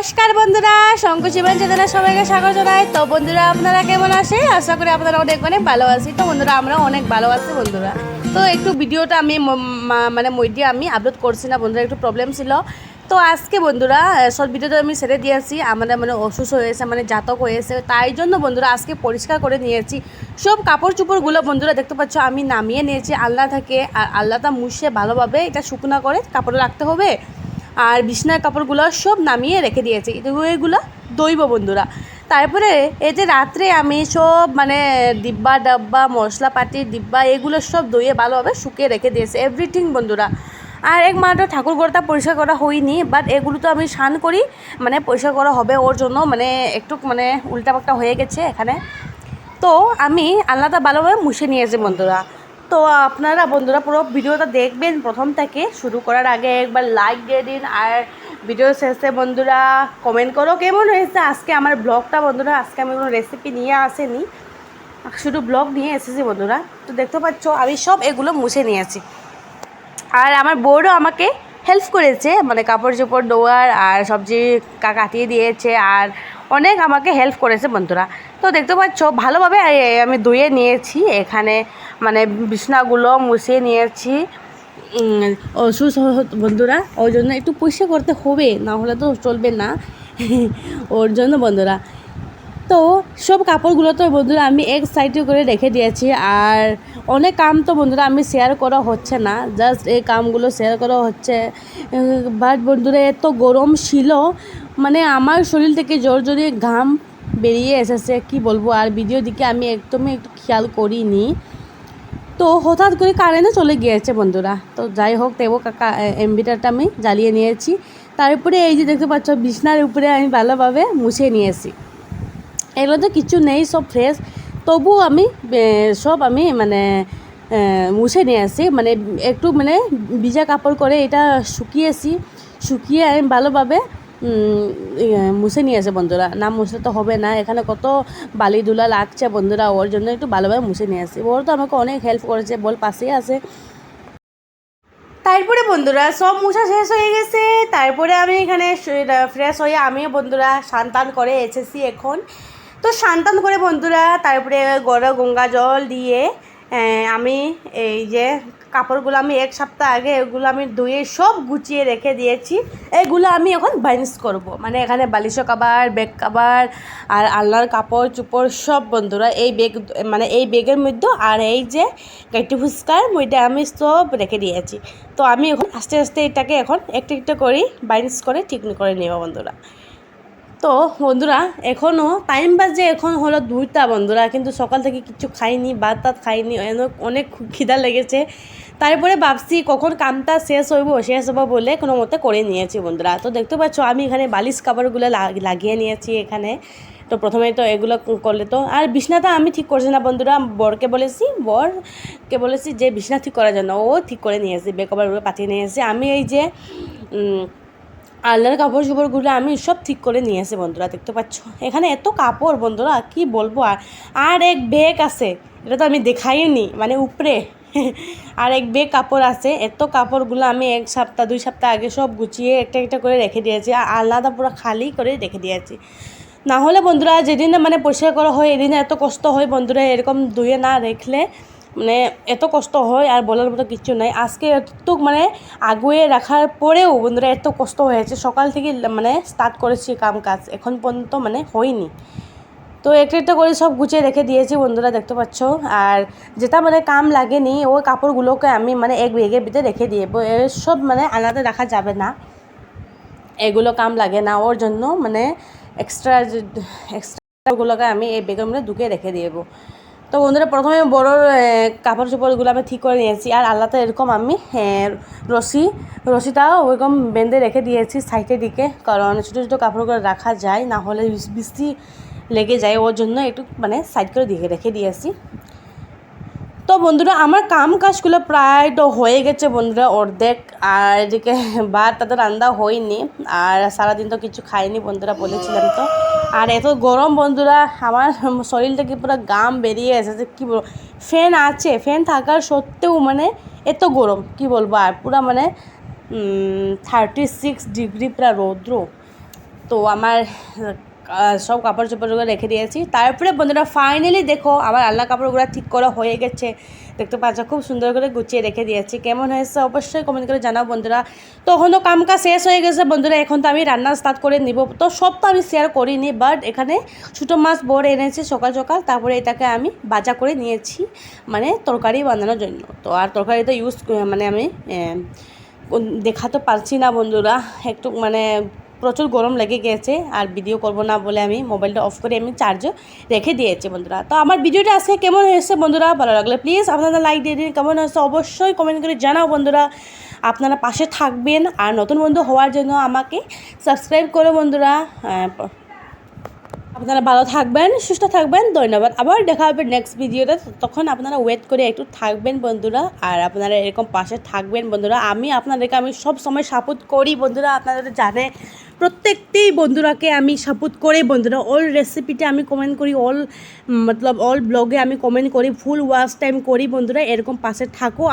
নমস্কার বন্ধুরা, শঙ্কর জীবন চেতনা সবাইকে স্বাগত জানাই। তো বন্ধুরা, আপনারা কেমন আছে? আশা করি আপনারা অনেক ভালো আছি। তো বন্ধুরা, আমরা অনেক ভালো আছি বন্ধুরা। তো একটু ভিডিওটা আমি আমি আপলোড করছি না বন্ধুরা, একটু প্রবলেম ছিল। তো আজকে বন্ধুরা সব ভিডিওটা আমি ছেড়ে দিয়েছি। আমাদের অসুস্থ হয়েছে, জাতক হয়েছে, তাই জন্য বন্ধুরা আজকে পরিষ্কার করে নিয়েছি সব কাপড় চোপড়গুলো। বন্ধুরা দেখতে পাচ্ছ আমি নামিয়ে নিয়েছি আলনা থেকে। আর আলনাটা মুছে ভালোভাবে এটা শুকনো করে কাপড়ে রাখতে হবে। আর বিছনার কাপড়গুলো সব নামিয়ে রেখে দিয়েছি, এগুলো দইব বন্ধুরা। তারপরে এই যে রাত্রে আমি সব ডিব্বা ডাব্বা মশলাপাতির ডিব্বা এগুলো সব দইয়ে ভালোভাবে শুকিয়ে রেখে দিয়েছি এভরিথিং বন্ধুরা। আর একমাত্র ঠাকুর ঘরটা পরিষ্কার করা হয়নি, বাট এগুলো তো আমি স্নান করি পরিষ্কার করা হবে ওর জন্য, একটু উল্টাপাল্টা হয়ে গেছে এখানে। তো আমি আলনাটা ভালোভাবে মুছে নিয়েছি বন্ধুরা। তো আপনারা বন্ধুরা পুরো ভিডিওটা দেখবেন প্রথম থেকে। শুরু করার আগে একবার লাইক দিয়ে দিন, আর ভিডিও শেষে বন্ধুরা কমেন্ট করো কেমন হয়েছে আজকে আমার ব্লগটা বন্ধুরা। আজকে আমি কোনো রেসিপি নিয়ে আসেনি, শুধু ব্লগ নিয়ে এসেছি বন্ধুরা। তো দেখতে পাচ্ছ আমি সব এগুলো মুছে নিয়েছি। আর আমার বউরও আমাকে হেল্প করেছে, কাপড় চোপড় ধোয়ার আর সবজি কাটিয়ে দিয়েছে, আর অনেক আমাকে হেল্প করেছে বন্ধুরা। তো দেখতে পাচ্ছ ভালোভাবে আমি ধুয়ে নিয়েছি এখানে, বিছনাগুলো মুছিয়ে নিয়েছি। অসুস্থ বন্ধুরা, ওই জন্য একটু পরিষ্কার করতে হবে, না হলে তো চলবে না ওর জন্য বন্ধুরা। তো সব কাপড়গুলো তো বন্ধুরা আমি এক সাইডে করে রেখে দিয়েছি। আর অনেক কাম তো বন্ধুরা আমি শেয়ার করা হচ্ছে না, জাস্ট এই কামগুলো শেয়ার করা হচ্ছে। বাট বন্ধুরা এত গরম ছিল, আমার শরীর থেকে জোরে ঘাম বেরিয়ে এসেছে কি বলবো। আর ভিডিও দিকে আমি একদমই একটু খেয়াল করিনি, তো হঠাৎ করে কারেন্টও চলে গিয়েছে বন্ধুরা। তো যাই হোক, তেবো এমবিটারটা আমি জ্বালিয়ে নিয়েছি। তারপরে এই যে দেখতে পাচ্ছ বিছনার উপরে আমি ভালোভাবে মুছে নিয়েছি। এগুলো তো কিছু নেই, সব ফ্রেশ, তবু আমি সব আমি মুছে নিয়ে আসি, একটু ভিজা কাপড় করে এটা শুকিয়ে আমি ভালোভাবে মুছে নিয়ে আসে বন্ধুরা। না মুছলে তো হবে না, এখানে কত বালি ধুলা লাগছে বন্ধুরা, ওর জন্য একটু ভালোভাবে মুছে নিয়ে আসি। ওর তো আমাকে অনেক হেল্প করেছে, বল পাশেই আছে। তারপরে বন্ধুরা সব মুছা শেষ হয়ে গেছে। তারপরে আমি এখানে ফ্রেশ হয়ে আমিও বন্ধুরা স্নান করে এসেছি এখন। তো স্নান করে বন্ধুরা তারপরে গঙ্গা জল দিয়ে আমি এই যে কাপড়গুলো আমি এক সপ্তাহ আগে এগুলো আমি ধুয়ে সব গুছিয়ে রেখে দিয়েছি। এগুলো আমি এখন বাইন্স করব, এখানে বালিশও কাভার, ব্যাগ কাভার আর আলনার কাপড় চোপড় সব বন্ধুরা এই ব্যাগ এই ব্যাগের মধ্যে, আর এই যে গাইটি ফুচকার মধ্যে আমি সব রেখে দিয়েছি। তো আমি এখন আস্তে আস্তে এটাকে এখন একটা একটা করে বাইন্স করে ঠিক করে নেব বন্ধুরা। তো বন্ধুরা এখনও টাইম বাজে, এখন হলো 2টা বন্ধুরা, কিন্তু সকাল থেকে কিছু খাইনি, ভাত খাইনি, অনেক খিদা লেগেছে। তারপরে ভাবছি কখন কামটা শেষ হবো বলে কোনো মতে করে নিয়েছি বন্ধুরা। তো দেখতে পাচ্ছ আমি এখানে বালিশ কাপড়গুলো লাগিয়ে নিয়েছি এখানে। তো প্রথমে তো এগুলো করলে তো, আর বিছনাটা আমি ঠিক করছি না বন্ধুরা, বরকে বলেছি যে বিছনা ঠিক করার জন্য, ও ঠিক করে নিয়েছি, বেকভারগুলো পাঠিয়ে নিয়েছি। আমি এই যে আলনার কাপড় চোপড়গুলো আমি সব ঠিক করে নিয়ে আসি বন্ধুরা। দেখতে পাচ্ছ এখানে এত কাপড় বন্ধুরা কি বলবো। আর এক ব্যাগ আছে, এটা তো আমি দেখাইনি, উপরে আর এক ব্যাগ কাপড় আছে। এত কাপড়গুলো আমি 1 সপ্তাহ 2 সপ্তাহ আগে সব গুছিয়ে একটা একটা করে রেখে দিয়েছি, আর আলনাটা পুরো খালি করে রেখে দিয়েছি। না হলে বন্ধুরা যেদিন পরিষ্কার করা হয় এদিনে এত কষ্ট হয় বন্ধুরা, এরকম ধুয়ে না রাখলে এত কষ্ট হয় আর বলার মতো কিছু নাই। আজকে এত আগুয়ে রাখার পরেও বন্ধুরা এত কষ্ট হয়েছে, সকাল থেকে স্টার্ট করেছি কাজ, এখন পর্যন্ত হয়নি। তো একটা একটা করে সব গুছিয়ে রেখে দিয়েছি বন্ধুরা দেখতে পাচ্ছ। আর যেটা কাম লাগেনি ওই কাপড়গুলোকে আমি এক ব্যাগের ভিতরে রেখে দিয়ে, সব আলাদা রাখা যাবে না, এগুলো কাম লাগে না, ওর জন্য এক্সট্রাগুলোকে আমি এই ব্যাগের মধ্যে ঢুকে রেখে দেবো। তো বন্ধুরা প্রথমে বড়োর কাপড় চোপড়গুলো আমি ঠিক করে নিয়েছি, আর আলাদা এরকম আমি রশিটাও ওইরকম বেঁধে রেখে দিয়েছি সাইডের দিকে, কারণ ছোটো ছোটো কাপড়গুলো রাখা যায় না হলে বৃষ্টি লেগে যায়, ওর জন্য একটু সাইড করে রেখে দিয়েছি। তো বন্ধুরা আমার কাজগুলো প্রায় তো হয়ে গেছে বন্ধুরা অর্ধেক, আর এদিকে ভাত তাদের রান্না হয়নি, আর সারাদিন তো কিছু খাইনি বন্ধুরা বলেছিলাম তো। আর এত গরম বন্ধুরা, আমার শরীর থেকে পুরো গাম বেরিয়ে এসেছে কি বলবো। ফ্যান আছে, ফ্যান থাকার সত্ত্বেও এত গরম কি বলবো। আর পুরো 36 ডিগ্রি পুরো রৌদ্র। তো আমার সব কাপড় চোপড়গুলো রেখে দিয়েছি। তারপরে বন্ধুরা ফাইনালি দেখো আমার আলনা কাপড়গুলো ঠিক করা হয়ে গেছে, দেখতে পাচ্ছ খুব সুন্দর করে গুছিয়ে রেখে দিয়েছি। কেমন হয়েছে অবশ্যই কমেন্ট করে জানাও বন্ধুরা। তখনও কামকা শেষ হয়ে গেছে বন্ধুরা, এখন তো আমি রান্না স্টার্ট করে নিব। তো সব তো আমি শেয়ার করিনি, বাট এখানে ছোটো মাছ বড় এনেছি সকাল সকাল, তারপরে এটাকে আমি বাজা করে নিয়েছি মানে তরকারি বানানোর জন্য। তো আর তরকারিটা ইউজ মানে আমি দেখাতে পারছি না বন্ধুরা, একটু মানে প্রচুর গরম লেগে গেছে, আর ভিডিও করব না বলে আমি মোবাইলটা অফ করে আমি চার্জে রেখে দিয়েছি বন্ধুরা। তো আমার ভিডিওটা আজকে কেমন হয়েছে বন্ধুরা, ভালো লাগলে প্লিজ আপনারা লাইক দিয়ে দিন, কেমন হয়েছে অবশ্যই কমেন্ট করে জানাও বন্ধুরা। আপনারা পাশে থাকবেন, আর নতুন বন্ধু হওয়ার জন্য আমাকে সাবস্ক্রাইব করো বন্ধুরা। আপনারা ভালো থাকবেন, সুস্থ থাকবেন, ধন্যবাদ। আবার দেখা হবে নেক্সট ভিডিওতে, তখন আপনারা ওয়েট করে একটু থাকবেন বন্ধুরা, আর আপনারা এরকম পাশে থাকবেন বন্ধুরা। আমি আপনাদেরকে আমি সব সময় সাপোর্ট করি বন্ধুরা, আপনারা জানে প্রত্যেকটি বন্ধুরাকে আমি সাপোর্ট করি বন্ধুরা। অল রেসিপিতে আমি কমেন্ট করি, অল মতলব অল ব্লগে আমি কমেন্ট করি, ফুল ওয়াচ টাইম করি বন্ধুরা। এরকম পাশে থাকো।